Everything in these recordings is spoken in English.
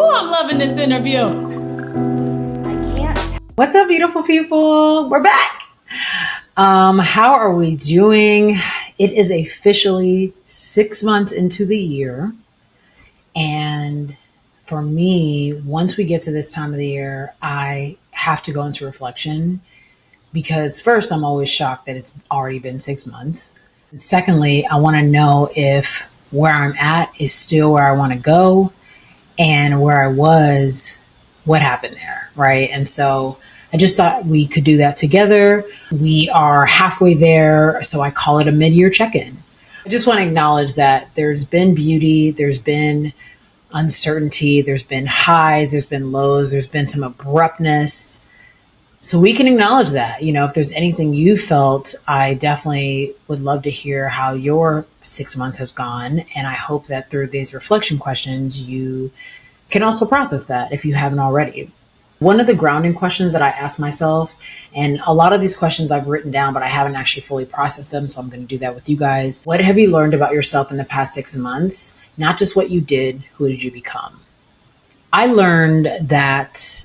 I'm loving this interview. I can't. What's up, beautiful people? We're back. How are we doing? It is officially 6 months into the year. And for me, once we get to this time of the year, I have to go into reflection because first, I'm always shocked that it's already been 6 months. And secondly, I want to know if where I'm at is still where I want to go and where I was, what happened there, right? And so I just thought we could do that together. We are halfway there, so I call it a mid-year check-in. I just want to acknowledge that there's been beauty, there's been uncertainty, there's been highs, there's been lows, there's been some abruptness. So we can acknowledge that. If there's anything you felt, I definitely would love to hear how your 6 months has gone. And I hope that through these reflection questions, you can also process that if you haven't already. One of the grounding questions that I ask myself, and a lot of these questions I've written down, but I haven't actually fully processed them. So I'm going to do that with you guys. What have you learned about yourself in the past 6 months? Not just what you did, who did you become? I learned that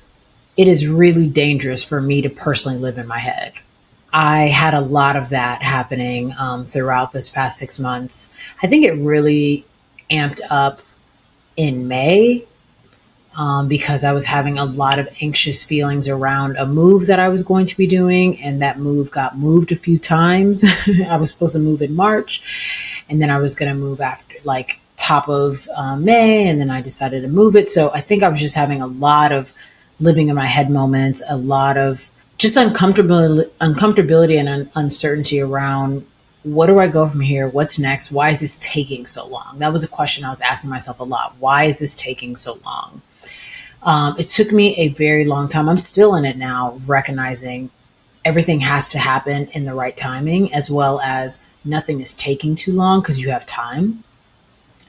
it is really dangerous for me to personally live in my head. I had a lot of that happening throughout this past 6 months. I think it really amped up in May because I was having a lot of anxious feelings around a move that I was going to be doing, and that move got moved a few times. I was supposed to move in March, and then I was going to move after top of May, and then I decided to move it. So I think I was just having a lot of living in my head moments, a lot of just uncomfortability and uncertainty around what do I go from here? What's next? Why is this taking so long? That was a question I was asking myself a lot. Why is this taking so long? It took me a very long time. I'm still in it now, recognizing everything has to happen in the right timing, as well as nothing is taking too long because you have time.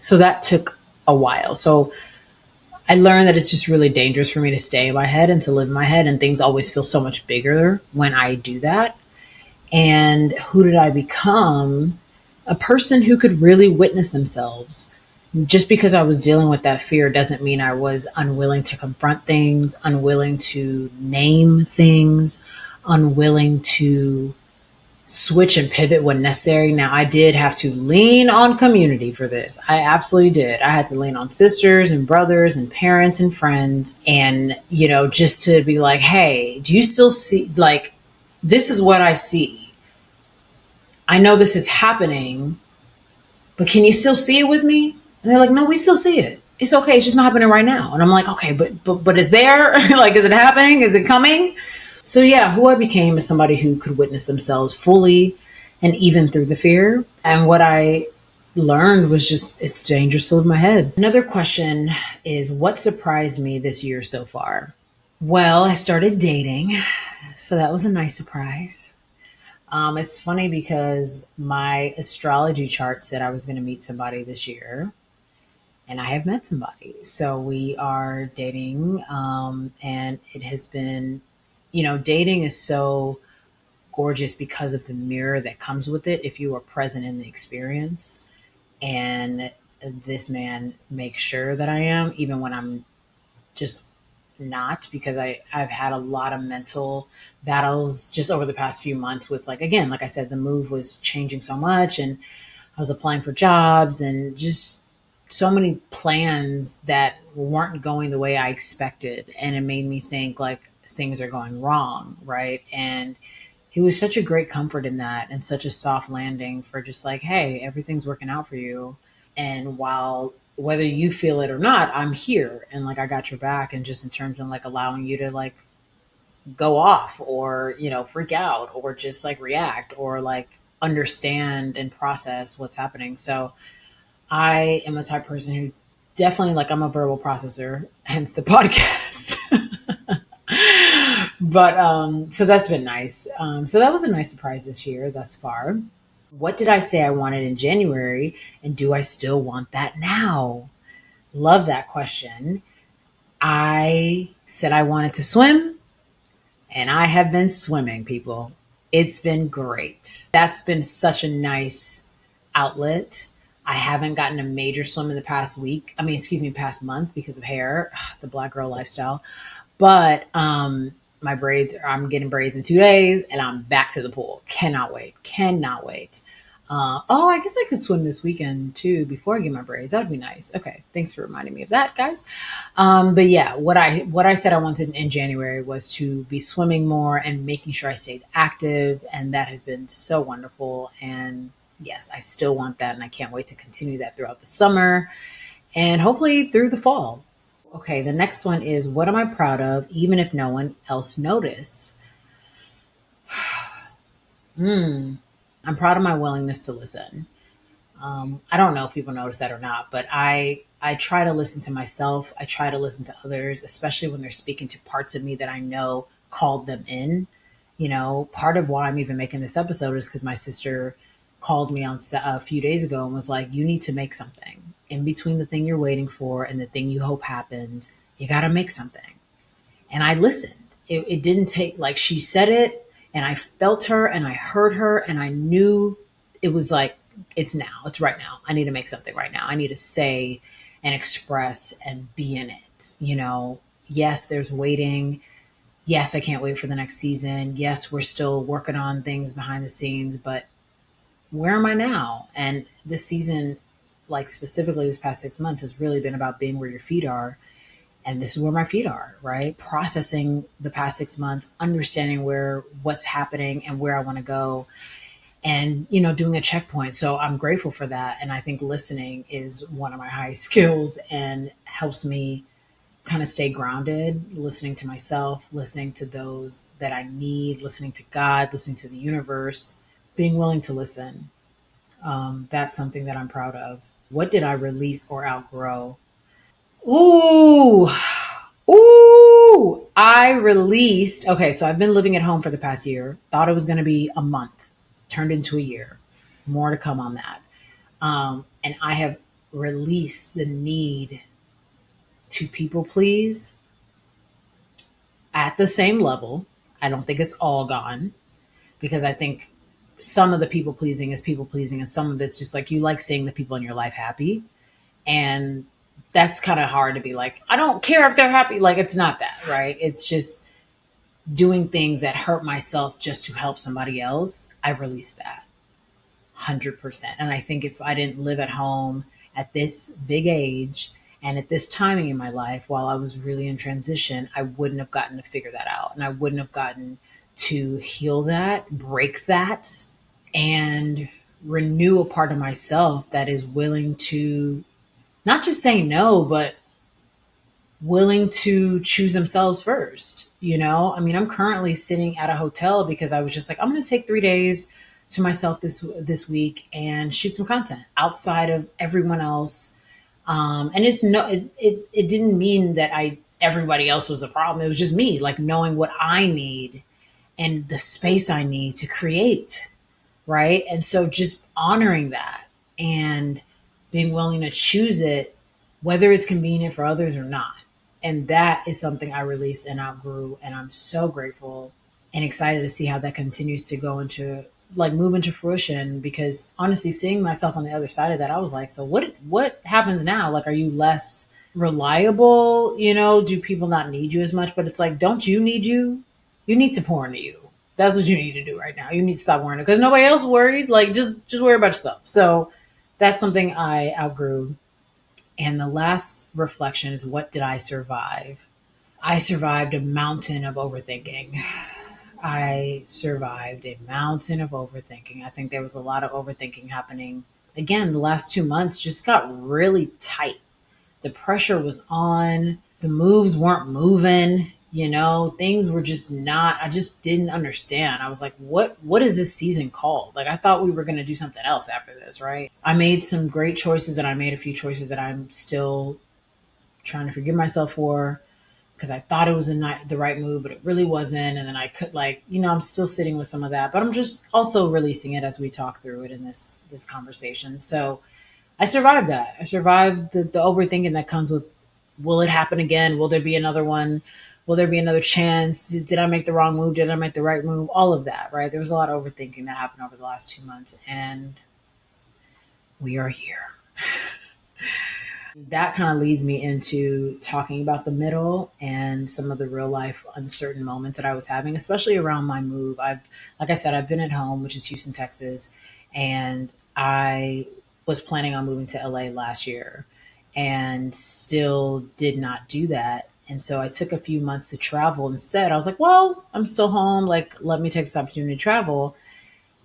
So that took a while. So I learned that it's just really dangerous for me to stay in my head and to live in my head, and things always feel so much bigger when I do that. And who did I become? A person who could really witness themselves. Just because I was dealing with that fear doesn't mean I was unwilling to confront things, unwilling to name things, unwilling to switch and pivot when necessary. Now, I did have to lean on community for this. I absolutely did. I had to lean on sisters and brothers and parents and friends, and, just to be like, hey, do you still see, this is what I see. I know this is happening, but can you still see it with me? And they're like, no, we still see it. It's okay. It's just not happening right now. And I'm like, okay, but it's there. Is it happening? Is it coming? So yeah, who I became is somebody who could witness themselves fully and even through the fear. And what I learned was just, it's dangerous to live in my head. Another question is, what surprised me this year so far? Well, I started dating. So that was a nice surprise. It's funny because my astrology chart said I was going to meet somebody this year. And I have met somebody. So we are dating. And it has been, dating is so gorgeous because of the mirror that comes with it if you are present in the experience. And this man makes sure that I am, even when I'm just not, because I've had a lot of mental battles just over the past few months with, again, like I said, the move was changing so much, and I was applying for jobs and just so many plans that weren't going the way I expected. And it made me think things are going wrong, right? And he was such a great comfort in that, and such a soft landing for just hey, everything's working out for you. And whether you feel it or not, I'm here, and I got your back. And just in terms of allowing you to go off or, freak out or just react or understand and process what's happening. So I am a type of person who definitely I'm a verbal processor, hence the podcast. But so that's been nice. So that was a nice surprise this year thus far. What did I say I wanted in January, and do I still want that now? Love that question. I said I wanted to swim, and I have been swimming, people. It's been great. That's been such a nice outlet. I haven't gotten a major swim in the past week. I mean, excuse me, past month because of hair, the black girl lifestyle. But my braids, I'm getting braids in 2 days and I'm back to the pool. Cannot wait. Cannot wait. Oh, I guess I could swim this weekend too before I get my braids. That'd be nice. Okay, thanks for reminding me of that, guys. But yeah, what I said I wanted in January was to be swimming more and making sure I stayed active, and that has been so wonderful. And yes, I still want that, and I can't wait to continue that throughout the summer and hopefully through the fall. Okay, the next one is what am I proud of, even if no one else noticed? I'm proud of my willingness to listen. I don't know if people notice that or not, but I try to listen to myself. I try to listen to others, especially when they're speaking to parts of me that I know called them in. You know, part of why I'm even making this episode is because my sister called me on a few days ago and was like, "You need to make something in between the thing you're waiting for and the thing you hope happens. You got to make something." And I listened. It didn't take, like, she said it and I felt her and I heard her and I knew it was like, it's now, it's right now. I need to make something right now. I need to say and express and be in it. You know, yes, there's waiting. Yes, I can't wait for the next season. Yes, we're still working on things behind the scenes, but where am I now? And this season, like specifically this past 6 months, has really been about being where your feet are, and this is where my feet are, right? Processing the past 6 months, understanding where what's happening and where I want to go, and doing a checkpoint. So I'm grateful for that, and I think listening is one of my highest skills and helps me kind of stay grounded, listening to myself, listening to those that I need, listening to God, listening to the universe, being willing to listen. That's something that I'm proud of. What did I release or outgrow? Ooh, ooh, I released. Okay, so I've been living at home for the past year. Thought it was going to be a month, turned into a year. More to come on that. And I have released the need to people please at the same level. I don't think it's all gone because I think some of the people pleasing is people pleasing, and some of it's just like you like seeing the people in your life happy. And that's kind of hard to be like, I don't care if they're happy. Like, it's not that, right? It's just doing things that hurt myself just to help somebody else. I've released that 100%. And I think if I didn't live at home at this big age and at this timing in my life while I was really in transition, I wouldn't have gotten to figure that out. And I wouldn't have gotten to heal that, break that, and renew a part of myself that is willing to not just say no, but willing to choose themselves first. I mean, I'm currently sitting at a hotel because I was just like, I'm going to take 3 days to myself this week and shoot some content outside of everyone else. And it didn't mean that I everybody else was a problem. It was just me, like knowing what I need and the space I need to create, right? And so just honoring that and being willing to choose it, whether it's convenient for others or not. And that is something I released and outgrew. And I'm so grateful and excited to see how that continues to go into, like, move into fruition. Because honestly, seeing myself on the other side of that, I was like, so what happens now? Like, are you less reliable? Do people not need you as much? But it's like, don't you need you? You need to pour into you. That's what you need to do right now. You need to stop worrying because nobody else worried. Like, just worry about yourself. So that's something I outgrew. And the last reflection is, what did I survive? I survived a mountain of overthinking. I survived a mountain of overthinking. I think there was a lot of overthinking happening. Again, the last 2 months just got really tight. The pressure was on, the moves weren't moving, things were just not, I just didn't understand. I was like, what is this season called? Like, I thought we were going to do something else after this, right? I made some great choices and I made a few choices that I'm still trying to forgive myself for because I thought it was the right move, but it really wasn't. And then I could, like, I'm still sitting with some of that, but I'm just also releasing it as we talk through it in this conversation. So I survived that. I survived the overthinking that comes with, will it happen again? Will there be another one? Will there be another chance? Did I make the wrong move? Did I make the right move? All of that, right? There was a lot of overthinking that happened over the last 2 months. And we are here. That kind of leads me into talking about the middle and some of the real life uncertain moments that I was having, especially around my move. Like I said, I've been at home, which is Houston, Texas, and I was planning on moving to LA last year and still did not do that. And so I took a few months to travel instead. I was like, well, I'm still home. Like, let me take this opportunity to travel.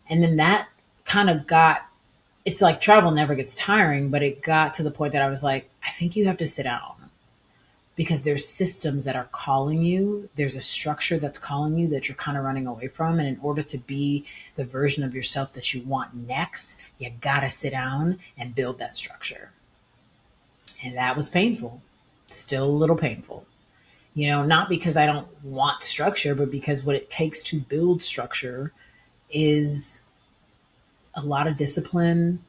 And then that kind of got, it's like travel never gets tiring, but it got to the point that I was like, I think you have to sit down because there's systems that are calling you. There's a structure that's calling you that you're kind of running away from. And in order to be the version of yourself that you want next, you got to sit down and build that structure. And that was painful, still a little painful. Not because I don't want structure, but because what it takes to build structure is a lot of discipline.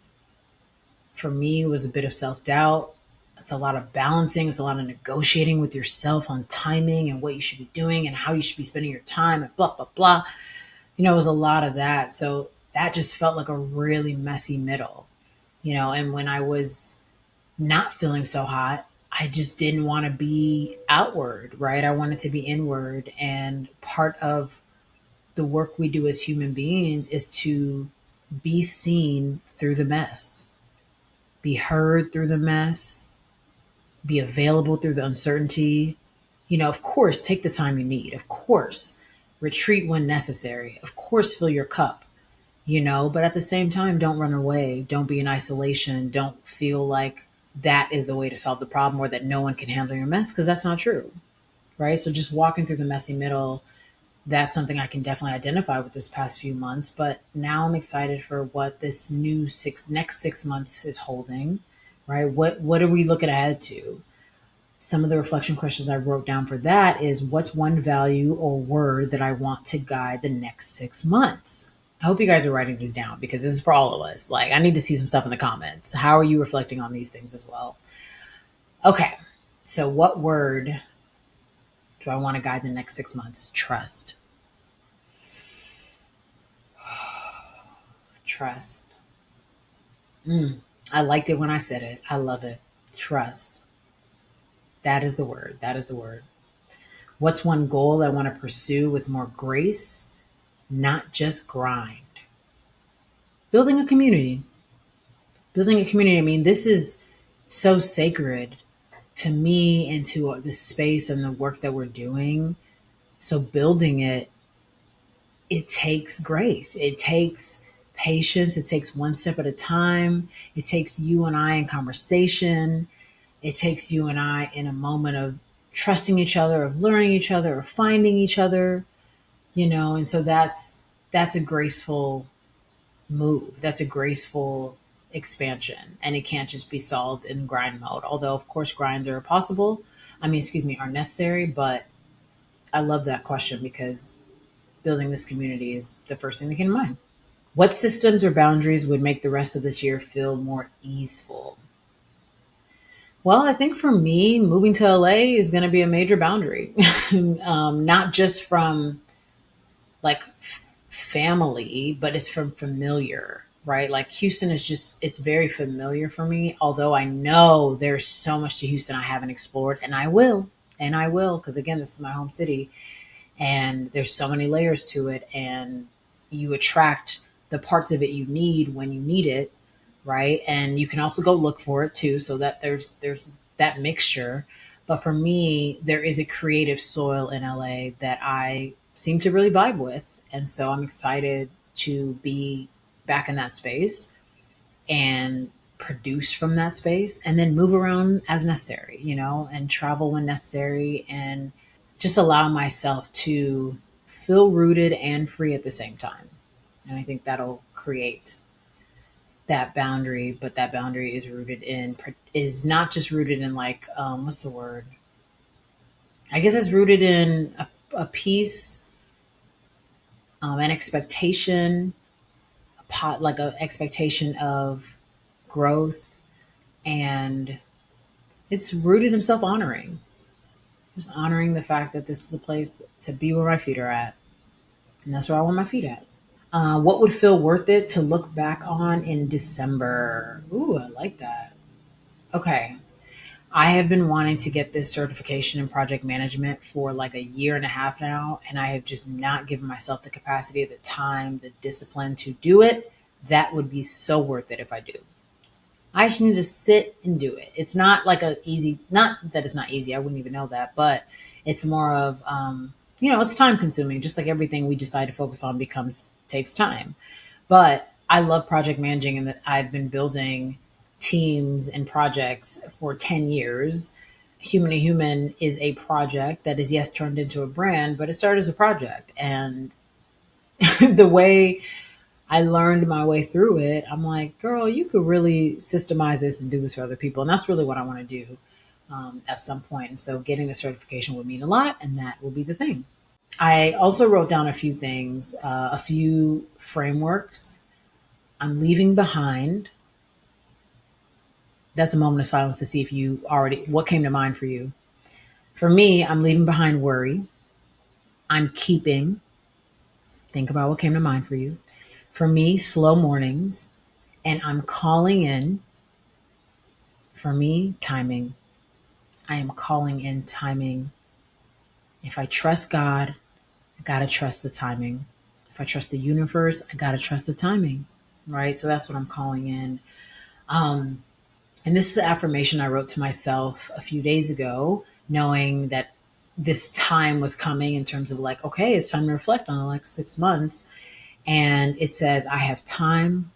For me, it was a bit of self doubt. It's a lot of balancing. It's a lot of negotiating with yourself on timing and what you should be doing and how you should be spending your time and blah, blah, blah. It was a lot of that. So that just felt like a really messy middle, and when I was not feeling so hot, I just didn't want to be outward, right? I wanted to be inward. And part of the work we do as human beings is to be seen through the mess, be heard through the mess, be available through the uncertainty. Of course, take the time you need. Of course, retreat when necessary. Of course, fill your cup, but at the same time, don't run away. Don't be in isolation. Don't feel like that is the way to solve the problem or that no one can handle your mess because that's not true, right? So just walking through the messy middle, that's something I can definitely identify with this past few months. But now I'm excited for what this next 6 months is holding, right? What are we looking ahead to? Some of the reflection questions I wrote down for that is what's one value or word that I want to guide the next 6 months? I hope you guys are writing these down because this is for all of us. Like, I need to see some stuff in the comments. How are you reflecting on these things as well? Okay. So, what word do I want to guide the next 6 months? Trust. Trust. I liked it when I said it. I love it. Trust. That is the word. That is the word. What's one goal I want to pursue with more grace, not just grind? Building a community. Building a community. I mean, this is so sacred to me and to the space and the work that we're doing. So building it, it takes grace. It takes patience. It takes one step at a time. It takes you and I in conversation. It takes you and I in a moment of trusting each other, of learning each other, of finding each other, and so that's a graceful move. That's a graceful expansion. And it can't just be solved in grind mode. Although of course grinds are possible. Are necessary, but I love that question because building this community is the first thing that came to mind. What systems or boundaries would make the rest of this year feel more easeful? Well, I think for me, moving to LA is going to be a major boundary, not just from like family, but it's from familiar, right? Like Houston is it's very familiar for me. Although I know there's so much to Houston I haven't explored, and I will, because again, this is my home city, and there's so many layers to it, and you attract the parts of it you need when you need it, right? And you can also go look for it too, so that there's that mixture. But for me, there is a creative soil in LA that I seem to really vibe with, and so I'm excited to be back in that space and produce from that space and then move around as necessary, and travel when necessary and just allow myself to feel rooted and free at the same time. And I think that'll create that boundary, but that boundary is not just rooted in like, what's the word? I guess it's rooted in a peace, an expectation, like an expectation of growth, and it's rooted in self honoring. Just honoring the fact that this is a place to be where my feet are at, and that's where I want my feet at. What would feel worth it to look back on in December? Ooh, I like that. Okay. I have been wanting to get this certification in project management for like a year and a half now, and I have just not given myself the capacity, the time, the discipline to do it. That would be so worth it if I do. I just need to sit and do it. It's not like a easy, not that it's not easy. I wouldn't even know that, but it's more of, it's time consuming. Just like everything we decide to focus on takes time. But I love project managing and that I've been building teams and projects for 10 years. Human to Human is a project that is, yes, turned into a brand, but it started as a project. And the way I learned my way through it, I'm like, girl, you could really systemize this and do this for other people. And that's really what I want to do at some point. And so getting the certification would mean a lot, and that will be the thing. I also wrote down a few things, a few frameworks I'm leaving behind. That's a moment of silence to see if you already, what came to mind for you. For me, I'm leaving behind worry. I'm keeping, think about what came to mind for you. For me, slow mornings. And I'm calling in, for me, timing. I am calling in timing. If I trust God, I got to trust the timing. If I trust the universe, I got to trust the timing. Right. So that's what I'm calling in. Um, And this is an affirmation I wrote to myself a few days ago, knowing that this time was coming in terms of like, okay, it's time to reflect on the next 6 months. And it says, I have time.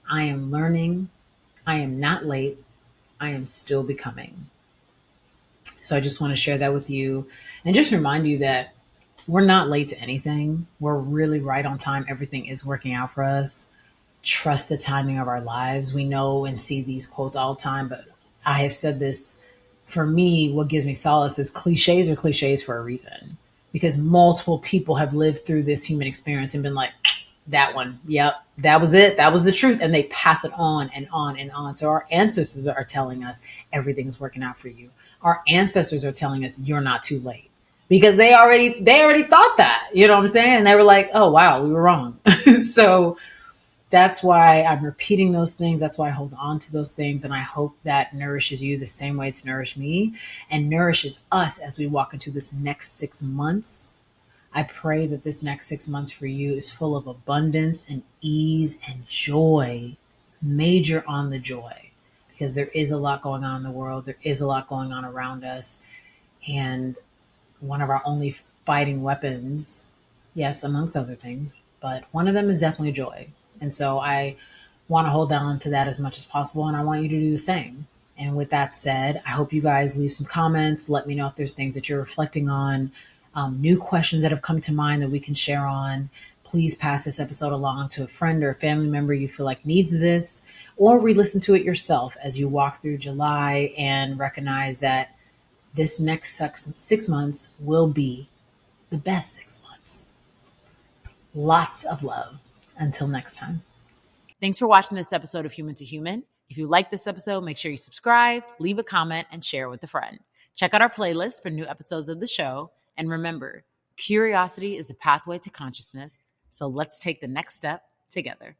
I am learning. I am not late. I am still becoming. So I just want to share that with you and just remind you that we're not late to anything. We're really right on time. Everything is working out for us. Trust the timing of our lives. We know and see these quotes all the time, but I have said this, for me, what gives me solace is cliches are cliches for a reason, because multiple people have lived through this human experience and been like, that one, yep, that was it, that was the truth, and they pass it on and on and on. So our ancestors are telling us everything's working out for you. Our ancestors are telling us you're not too late, because they already thought that, you know what I'm saying, and they were like, oh wow, we were wrong. So that's why I'm repeating those things. That's why I hold on to those things. And I hope that nourishes you the same way it's nourished me and nourishes us as we walk into this next 6 months. I pray that this next 6 months for you is full of abundance and ease and joy. Major on the joy, because there is a lot going on in the world. There is a lot going on around us. And one of our only fighting weapons, yes, amongst other things, but one of them is definitely joy. And so I want to hold on to that as much as possible, and I want you to do the same. And with that said, I hope you guys leave some comments. Let me know if there's things that you're reflecting on, new questions that have come to mind that we can share on. Please pass this episode along to a friend or a family member you feel like needs this, or re-listen to it yourself as you walk through July and recognize that this next 6 months will be the best 6 months. Lots of love. Until next time. Thanks for watching this episode of Human to Human. If you like this episode, make sure you subscribe, leave a comment, and share with a friend. Check out our playlist for new episodes of the show. And remember, curiosity is the pathway to consciousness. So let's take the next step together.